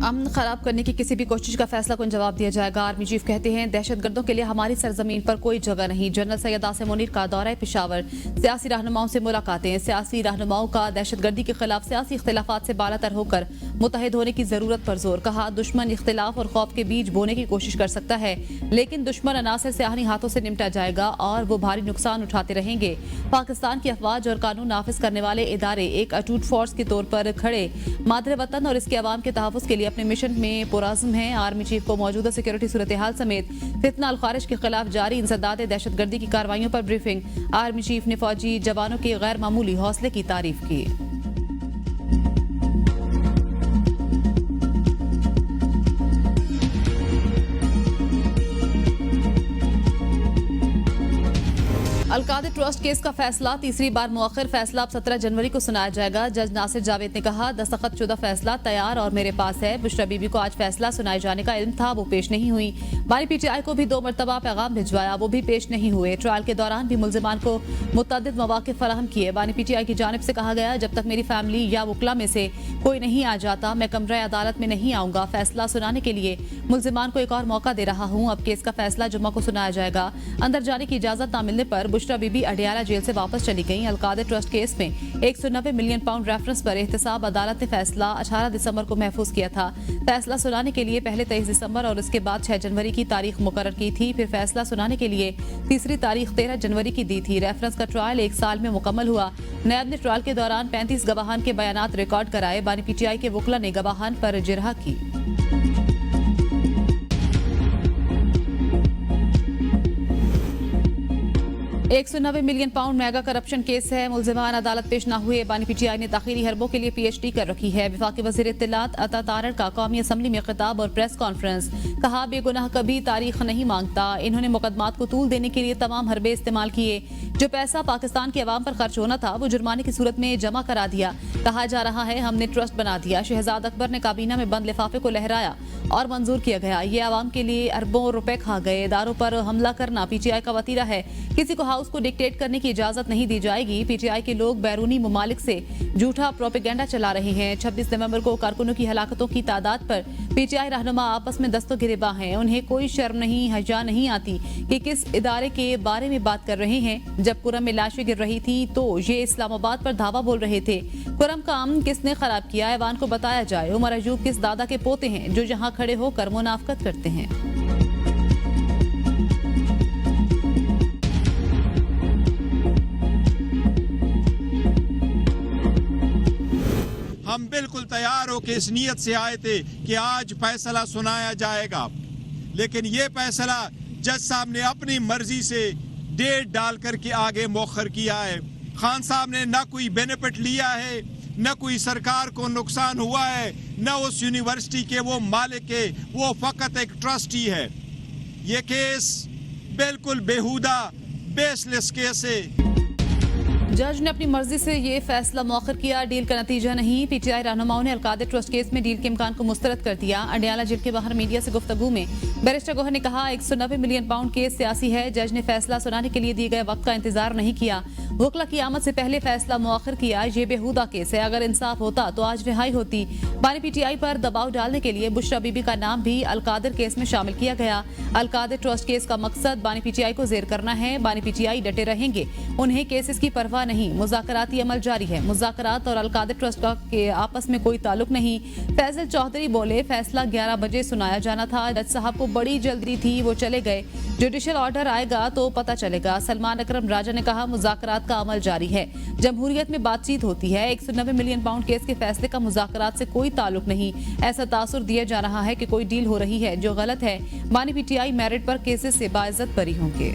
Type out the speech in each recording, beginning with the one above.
अमन खराब करने की किसी भी कोशिश का फैसला कौन जवाब दिया जाएगा। आर्मी चीफ कहते हैं दहशतगर्दों के लिए हमारी सरजमीन पर कोई जगह नहीं। जनरल सैयद आसिम मुनीर का दौरा पेशावर, सियासी रहनुमाओं से मुलाकातें। सियासी रहनुमाओं का दहशतगर्दी के खिलाफ सियासी इख्तिलाफात से बालातर होकर मुतहद होने की जरूरत पर जोर। कहा दुश्मन इख्तिलाफ और खौफ के बीज बोने की कोशिश कर सकता है, लेकिन दुश्मन अनासर से आहनी हाथों से निपटा जाएगा और वो भारी नुकसान उठाते रहेंगे। पाकिस्तान की अफवाज और कानून नाफिज करने वाले इदारे एक अटूट फोर्स के तौर पर खड़े मादर वतन और इसके अवाम के तहफ़्फ़ुज़ के लिए अपने मिशन में पुराज़्म हैं। आर्मी चीफ को मौजूदा सिक्योरिटी सूरत हाल समेत फितना अल खारिज के खिलाफ जारी इंसदाद दहशतगर्दी की कार्रवाइयों पर ब्रीफिंग। आर्मी चीफ ने फौजी जवानों के गैर मामूली हौसले की तारीफ की। अलकादर ट्रस्ट केस का फैसला तीसरी बार मुअख्खर। फैसला अब 17 जनवरी को सुनाया जाएगा। जज नासिर जावेद ने कहा दस्तखत शुदा फैसला तैयार और मेरे पास है। बुशरा बीबी को आज फैसला सुनाए जाने का इल्म था, वो पेश नहीं हुई। बानी पीटीआई को भी 2 मरतबा पैगाम भिजवाया, वो भी पेश नहीं हुए। ट्रायल के दौरान भी मुल्जिमान को मुतअद्दिद मौक़िफ़ फराहम किए। बानी पीटीआई की जानिब से कहा गया जब तक मेरी फैमिली या वकला में से कोई नहीं आ जाता मैं कमरे अदालत में नहीं आऊँगा। फैसला सुनाने के लिए मुल्जिमान को एक और मौका दे रहा हूँ। अब केस का फैसला जुम्मा को सुनाया जाएगा। अंदर जाने की इजाजत न मिलने पर बुशरा बीबी अडियाला जेल से वापस चली गईं। अलकादर ट्रस्ट केस में 190 मिलियन पाउंड रेफरेंस पर एहतसाब अदालत ने फैसला 18 दिसंबर को महफूज किया था। फैसला सुनाने के लिए पहले 23 दिसंबर और उसके बाद 6 जनवरी की तारीख मुकर्रर की थी। फिर फैसला सुनाने के लिए तीसरी तारीख 13 जनवरी की दी थी। रेफरेंस का ट्रायल 1 साल में मुकम्मल हुआ। नैब ने ट्रायल के दौरान 35 गवाहान के बयानात रिकॉर्ड कराए। बानी पीटीआई के वकला ने गवाहान पर जिरह की। 190 million pound mega corruption case है। मुल्जिमान अदालत पेश न हुए। बानी पीटीआई ने ताखीरी हरबों के लिए PhD कर रखी है। वफाकी वज़ीर इत्तलात अता तारड़ का कौमी असम्बली में खिताब और प्रेस कॉन्फ्रेंस। कहा बेगुनाह कभी तारीख नहीं मांगता। इन्होंने मुकदमात को तूल देने के लिए तमाम हरबे इस्तेमाल किए। जो पैसा पाकिस्तान के अवाम पर खर्च होना था वो जुर्माने की सूरत में जमा करा दिया। कहा जा रहा है हमने ट्रस्ट बना दिया। शहजाद अकबर ने काबीना में बंद लिफाफे को लहराया और मंजूर किया गया। ये आवाम के लिए अरबों रुपए खा गए। इदारों पर हमला करना पीटीआई का वतीरा है। किसी को हाउस को डिक्टेट करने की इजाजत नहीं दी जाएगी। पीटीआई के लोग बैरूनी ममालिक से झूठा प्रोपेगेंडा चला रहे हैं। 26 नवंबर को कारकुनों की हलाकतों की तादाद पर पीटीआई रहनुमा आपस में दस्तों गिरेबां हैं। उन्हें कोई शर्म नहीं हया नहीं आती कि किस इदारे के बारे में बात कर रहे हैं। जब कुरम में लाशें गिर रही थी तो ये इस्लामाबाद पर धावा बोल रहे थे। कुरम का अमन किसने खराब किया ऐवान को बताया जाए। उमर अयूब किस दादा के पोते हैं जो यहाँ खड़े होकर मुनाफकत करते हैं। हम बिल्कुल तैयार होकर इस नीयत से आए थे कि आज फैसला सुनाया जाएगा, लेकिन ये फैसला जज साहब ने अपनी मर्जी से डेट डाल करके आगे मौखर किया है। खान साहब ने न कोई बेनिफिट लिया है, न कोई सरकार को नुकसान हुआ है, न उस यूनिवर्सिटी के वो मालिक है, वो फकत एक ट्रस्टी है। ये केस बिल्कुल बेहुदा बेसलेस केस है। जज ने अपनी मर्जी से ये फैसला मौखर किया। डील का नतीजा नहीं। पीटीआई रहनुमाओं ने अलकादर ट्रस्ट केस में डील के इम्कान को मुस्तरद कर दिया। अडियाला जेल के बाहर मीडिया से गुफ्तगू में बैरिस्टर गोहर ने कहा 190 मिलियन पाउंड केस सियासी है। जज ने फैसला सुनाने के लिए दिए गए वक्त का इंतजार नहीं किया। वकला की आमद से पहले फैसला मौखर किया। ये बेहुदा केस है। अगर इंसाफ होता तो आज रिहाई होती। बानी पीटीआई पर दबाव डालने के लिए बुशरा बीबी का नाम भी अलकादर केस में शामिल किया गया। अलकादर ट्रस्ट केस का मकसद बानी पीटीआई को जेर करना है। बानी पीटीआई डटे रहेंगे, उन्हें केसेस की परवाह नहीं। मुज़ाकराती अमल जारी है। मुज़ाकरात और अलकादर ट्रस्ट का के आपस में कोई ताल्लुक नहीं। फैजल चौधरी बोले फैसला 11 बजे सुनाया जाना था। जज साहब को बड़ी जल्दी थी, वो चले गए। जुडिशल ऑर्डर आएगा तो पता चलेगा। सलमान अकरम राजा ने कहा मुज़ाकरात का अमल जारी है। जमहूरियत में बातचीत होती है। 190 मिलियन पाउंड केस के फैसले का मुज़ाकरात से कोई ताल्लुक नहीं। ऐसा तासुर दिया जा रहा है कि कोई डील हो रही है, जो गलत है। बानी पीटीआई मेरिट पर केसेस से बाइज्जत बरी होंगे।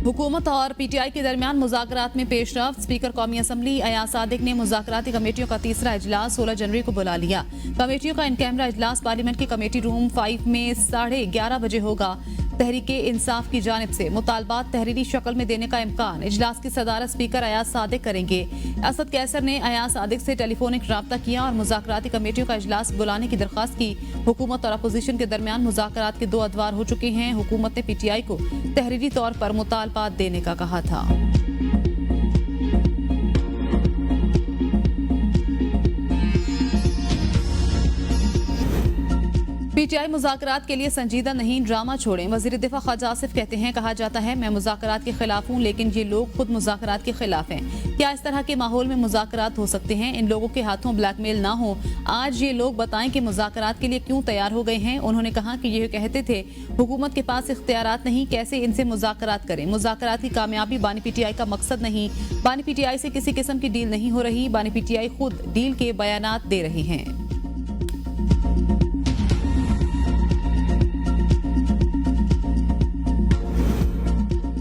हुकूमत और पीटीआई के दरमियान मुज़ाकरात में पेशरफ्त। स्पीकर कौमी असम्बली अयाज सादिक ने मुज़ाकराती कमेटियों का तीसरा इजलास 16 जनवरी को बुला लिया। कमेटियों का इन कैमरा इजलास पार्लियामेंट के कमेटी रूम 5 में 11:30 बजे होगा। तहरीके इंसाफ की जानिब से मुतालबात तहरीरी शक्ल में देने का इम्कान। इजलास की सदारत स्पीकर अयाज सादिक करेंगे। असद कैसर ने अयाज सादिक से टेलीफोनिक राब्ता किया और मुज़ाकराती कमेटियों का इजलास बुलाने की दरख्वास्त की। हुकूमत और अपोजिशन के दरमियान मुज़ाकरात के 2 अदवार हो चुके हैं। हुकूमत ने पीटीआई को तहरीरी तौर पर मुतालबात देने का कहा था। पीटीआई मुज़ाकरात के लिए संजीदा नहीं, ड्रामा छोड़ें। वज़ीर दिफा ख्वाजा आसिफ कहते हैं, कहा जाता है मैं मुज़ाकरात के खिलाफ हूँ, लेकिन ये लोग खुद मुज़ाकरात के खिलाफ हैं। क्या इस तरह के माहौल में मुज़ाकरात हो सकते हैं? इन लोगों के हाथों ब्लैकमेल ना हो। आज ये लोग बताएं कि मुज़ाकरात के लिए क्यों तैयार हो गए हैं। उन्होंने कहा कि ये कहते थे हुकूमत के पास इख्तियारात नहीं, कैसे इनसे मुज़ाकरात करें। मुज़ाकरात की कामयाबी बानी पीटीआई का मकसद नहीं। बानी पीटीआई से किसी किस्म की डील नहीं हो रही। बानी पीटीआई खुद डील के बयानात दे रहे हैं।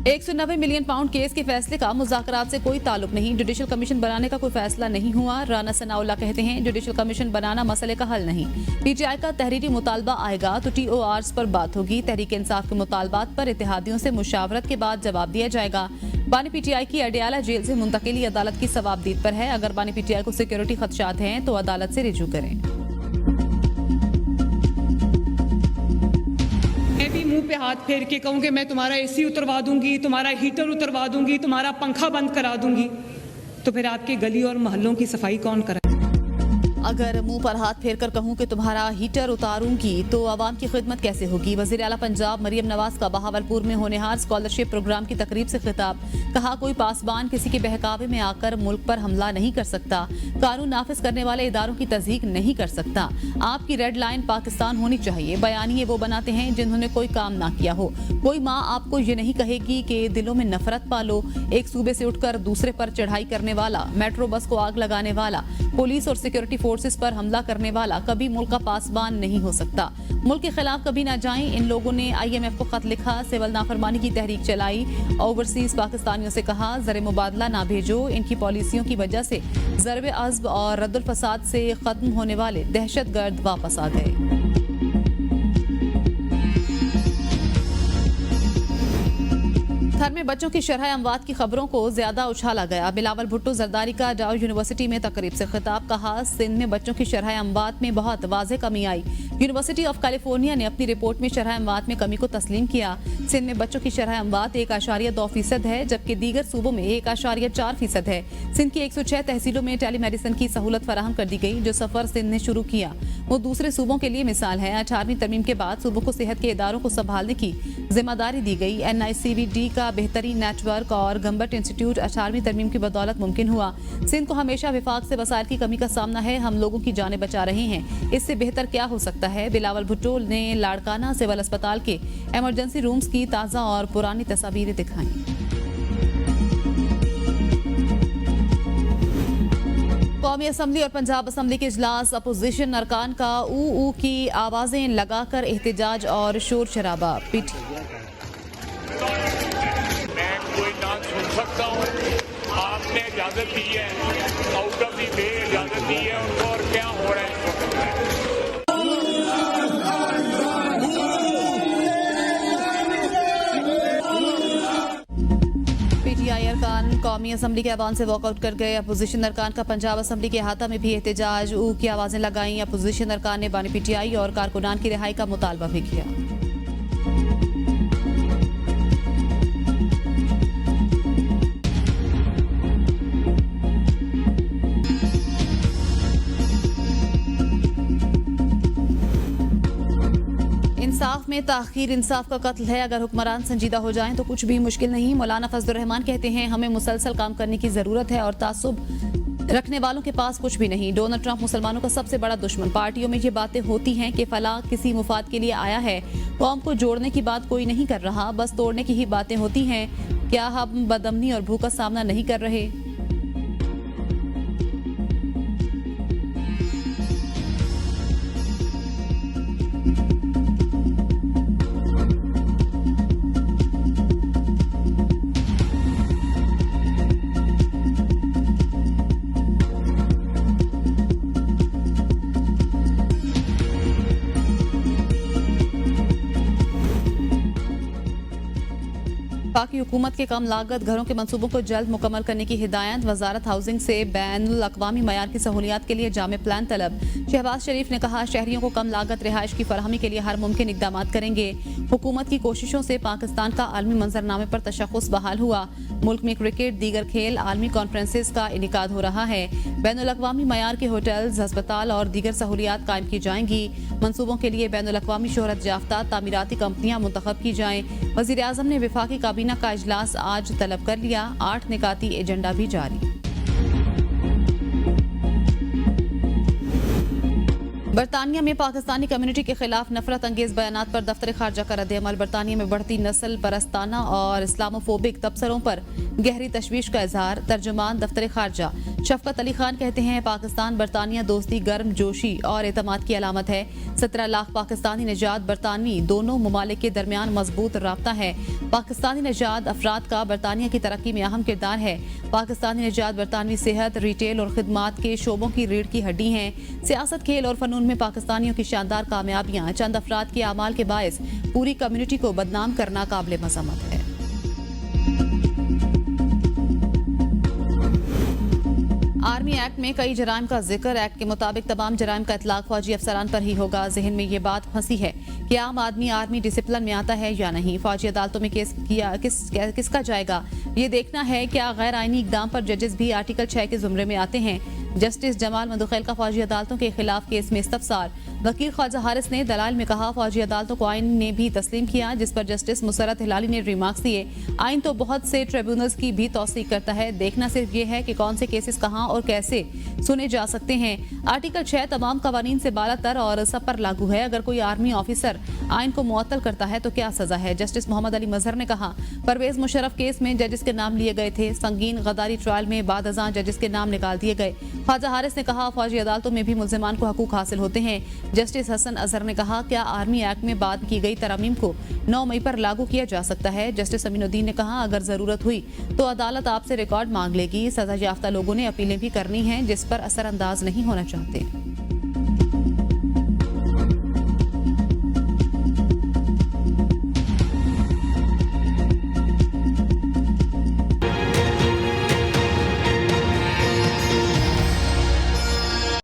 190 मिलियन पाउंड केस के फैसले का मुज़ाकरात से कोई ताल्लुक नहीं। जुडिशल कमीशन बनाने का कोई फैसला नहीं हुआ। राना सनाउल्लाह कहते हैं जुडिशल कमीशन बनाना मसले का हल नहीं। पीटीआई का तहरीरी मुतालबा आएगा तो टीओआरस पर बात होगी। तहरीक इंसाफ के मुतालबात पर इत्तेहादियों से मुशावरत के बाद जवाब दिया जाएगा। बानी पीटीआई की अडियाला जेल से मुंतकिली अदालत की सवाबदीद पर है। अगर बानी पीटीआई को सिक्योरिटी खदशात हैं तो अदालत से रिजू करें। मैं भी मुंह पे हाथ फेर के कहूँ कि मैं तुम्हारा एसी उतरवा दूंगी, तुम्हारा हीटर उतरवा दूंगी, तुम्हारा पंखा बंद करा दूंगी, तो फिर आपके गली और मोहल्लों की सफाई कौन कराए? अगर मुंह पर हाथ फेर कर कहूं कि तुम्हारा हीटर उतारूंगी तो आवाम की खिदमत कैसे होगी? वज़ीर आला पंजाब मरियम नवाज का बहावलपुर में होनेहार स्कॉलरशिप प्रोग्राम की तकरीब से खिताब। कहा कोई पासबान किसी के बहकावे में आकर मुल्क पर हमला नहीं कर सकता। कानून नाफिज करने वाले इदारों की तस्दीक नहीं कर सकता। आपकी रेड लाइन पाकिस्तान होनी चाहिए। बयानिए वो बनाते हैं जिन्होंने कोई काम ना किया हो। कोई माँ आपको ये नहीं कहेगी कि दिलों में नफरत पालो। एक सूबे से उठकर दूसरे पर चढ़ाई करने वाला, मेट्रो बस को आग लगाने वाला, पुलिस और सिक्योरिटी फोर्सेस पर हमला करने वाला कभी मुल्क का पासबान नहीं हो सकता। मुल्क के खिलाफ कभी ना जाएं। इन लोगों ने IMF को खत लिखा, सिविल नाफरमानी की तहरीक चलाई। ओवरसीज पाकिस्तानियों से कहा ज़र मुबादला ना भेजो। इनकी पॉलिसियों की वजह से ज़रब अज़्ब और रद्दुल फसाद से खत्म होने वाले दहशतगर्द वापस आ गए। थर में बच्चों की शरह अमवात की खबरों को ज्यादा उछाला गया। बिलावल भुट्टो जरदारी का डाउ यूनिवर्सिटी में तकरीब से खिताब। कहा सिंध में बच्चों की शरह अमवात में बहुत वाज़ेह कमी आई। यूनिवर्सिटी ऑफ कैलिफोर्निया ने अपनी रिपोर्ट में शरह अमवात में कमी को तस्लीम किया। सिंध में बच्चों की शरह अमवात 1.2% है, जबकि दीगर सूबों में 1.4% है। सिंध की 106 तहसीलों में टेलीमेडिसिन की सहूलत फराहम कर दी गई। जो सफर सिंध ने शुरू किया वो दूसरे सूबों के लिए मिसाल है। 18वीं तरमीम के बाद सूबों को सेहत के इदारों को संभालने की जिम्मेदारी दी गई। NICVD का बेहतरीन नेटवर्क और गम्बट इंस्टीट्यूट 18वीं तरमीम की बदौलत मुमकिन हुआ। सिंध को हमेशा विफाक से वसाइल की कमी का सामना है। हम लोगों की जानें बचा रहे हैं। इससे बेहतर क्या हो सकता है? बिलावल भुट्टो ने लाड़काना सिविल अस्पताल के इमरजेंसी रूम्स की ताज़ा और पुरानी तस्वीरें दिखाई। कौमी असम्बली और पंजाब असम्बली के इजलास। अपोजिशन अरकान का ऊ की आवाजें लगाकर एहतजाज और शोर शराबा। मैं कोई ना सुन सकता हूँ। आपने इजाजत दी है, आउट ऑफ दी वे इजाजत दी है उनको, और क्या हो रहा है? PTI अरकान कौमी असम्बली के ऐवान से वॉकआउट कर गए। अपोजिशन अरकान का पंजाब असम्बली के अहाता में भी एहतजाज। ऊ की आवाजें लगाई। अपोजिशन अरकान ने बानी PTI और कारकुनान की रिहाई का मुतालबा भी किया। इंसाफ में ताखीर इंसाफ का कत्ल है। अगर हुक्मरान संजीदा हो जाएं तो कुछ भी मुश्किल नहीं। मौलाना फजलुर रहमान कहते हैं हमें मुसलसल काम करने की जरूरत है और तासुब रखने वालों के पास कुछ भी नहीं। डोनाल्ड ट्रंप मुसलमानों का सबसे बड़ा दुश्मन। पार्टियों में ये बातें होती हैं कि फला किसी मुफाद के लिए आया है। कौम को जोड़ने की बात कोई नहीं कर रहा, बस तोड़ने की ही बातें होती हैं। क्या हम बदअमनी और भूख का सामना नहीं कर रहे? पाकि हुकूमत के कम लागत घरों के मंसूबों को जल्द मुकम्मल करने की हिदायत। वजारत हाउसिंग से बैनुल अक़वामी मयार की सहूलियात के लिए जामे प्लान तलब। शहबाज शरीफ ने कहा, शहरियों को कम लागत रिहाइश की फराहमी के लिए हर मुमकिन इक़दाम करेंगे। हुकूमत की कोशिशों से पाकिस्तान का आलमी मंजरनामे पर तशख़्ख़ुस बहाल हुआ। मुल्क में क्रिकेट, दीगर खेल, आलमी कॉन्फ्रेंसेस का इनेकाद हो रहा है। बैनुल अक़वामी मयार के होटल्स, अस्पताल और दीगर सहूलियात कायम की जाएंगी। मंसूबों के लिए बैनुल अक़वामी शोहरत याफ्ता तामीराती कंपनियां मुंतखब की जाएं। वज़ीर आज़म ने वफाकी काबीना का इजलास आज तलब कर लिया। 8 निकाती एजेंडा भी जारी। बरतानिया में पाकिस्तानी कम्युनिटी के खिलाफ नफरत अंगेज बयानात पर दफ्तर खारजा का रद्द-ए-अमल। बरतानिया में बढ़ती नस्ल परस्ताना और इस्लामोफोबिक तबसरों पर गहरी तशवीश का इजहार। तर्जुमान दफ्तर खारजा शफकत अली खान कहते हैं, पाकिस्तान बरतानिया दोस्ती गर्म जोशी और एतमाद की अलामत है। 17 लाख पाकिस्तानी निजात बरतानवी दोनों ममालिक के दरमियान मजबूत राब्ता है। पाकिस्तानी निजात अफराद का बरतानिया की तरक्की में अहम किरदार है। पाकिस्तानी निजात बरतानवी सेहत, रिटेल और खिदमात के शोबों की रीढ़ की हड्डी हैं। सियासत, खेल और फनून में पाकिस्तानियों की शानदार कामयाबियां चंद अफराद के अमाल के बायस पूरी कम्युनिटी को बदनाम करना काबिल मज़म्मत है। आर्मी एक्ट में कई जराइम का जिक्र। एक्ट के मुताबिक तमाम जराइम का इतलाक फौजी अफसरान पर ही होगा। जहन में ये बात फंसी है कि आम आदमी आर्मी डिसिप्लिन में आता है या नहीं। फौजी अदालतों में केस किसका जाएगा, ये देखना है। क्या गैर आईनी इकदाम पर जजेस भी आर्टिकल 6 के जुमरे में आते हैं। जस्टिस जमाल मंदुखैल का फौजी अदालतों के खिलाफ केस में इस्तफसार। वकील ख्वाजा हारिस ने दलाइल में कहा, फौजी अदालतों को आइन ने भी तस्लीम किया, जिस पर जस्टिस मुसरत हिलाली ने रिमार्क्स दिए। आइन तो बहुत से ट्रिब्यूनल्स की भी तौसीक करता है, देखना सिर्फ ये है कि कौन से केसेस कहाँ और कैसे सुने जा सकते हैं। आर्टिकल 6 तमाम कवानीन से बालातर और सब पर लागू है। अगर कोई आर्मी ऑफिसर आइन को मुअत्तल करता है तो क्या सजा है। जस्टिस मोहम्मद अली मजहर ने कहा, परवेज मुशर्रफ केस में जजेस के नाम लिए गए थे। संगीन गद्दारी ट्रायल में बाद अज़ां जजेस के नाम निकाल दिए गए। ख्वाजा हारिस ने कहा, फौजी अदालतों में भी मुल्जिमान को हकूक हासिल होते हैं। जस्टिस हसन अजहर ने कहा, क्या आर्मी एक्ट में बाद की गई तरमीम को 9 मई पर लागू किया जा सकता है। जस्टिस अमीनुद्दीन ने कहा, अगर जरूरत हुई तो अदालत आपसे रिकॉर्ड मांग लेगी। सजा याफ्ता लोगों ने अपीलें भी करनी हैं जिस पर असरअंदाज नहीं होना चाहते।